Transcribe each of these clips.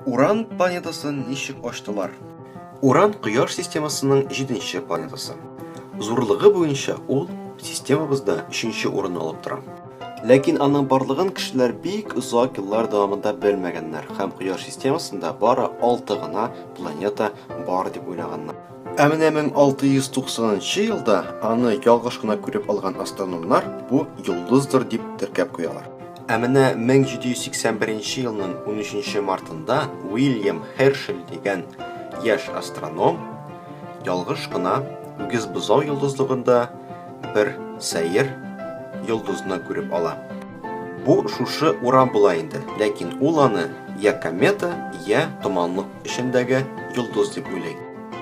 Уран планетасын ничек ачтылар? Уран Кояш системасының 7-нче планетасы. Зурлыгы буенча ул системабызда 3-нче урынны алып тора. Ләкин аның барлыгын кешеләр бик озак еллар дәвамында белмәгәннәр һәм Кояш системасында бары 6 гына планета бар дип уйлаганнар. Ә менә 1690 елда аны ялгыш кына күреп алган астрономнар бу йолдыздыр дип теркәп куялар. Ә менә 1781 елның 13 мартында Уильям Хершель дигән яшь астроном ялгыш кына үгез бозау йолдызлыгында бер сәер йолдызны күреп ала. Бу шушы уран була инде, ләкин ул аны я комета, я томанлык эчендәге йолдыз дип уйлый.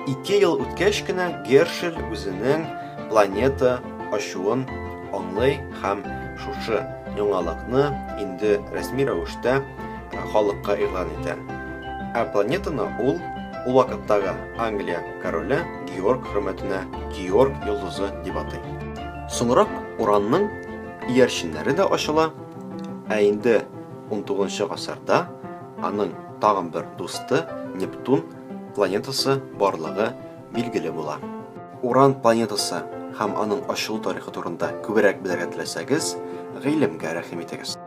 2 ел үткәч кенә Гершель үзенең планета ачуын аңлый һәм шушы яңалыкны инде рәсми рәвештә халыкка игълан итә. Ә планетаны ул вакыттагы Англия короле Георг хөрмәтенә Георг йолдызы дип атый. Соңрак уранның иярченнәре дә ачыла, ә инде 19 гасырда аның тагын бер дусты Нептун планетасы барлыгы билгеле була. Уран планетасы һәм аның ачылу тарихы турында күбрәк белергә теләсәгез, гыйлемгә рәхим итегез.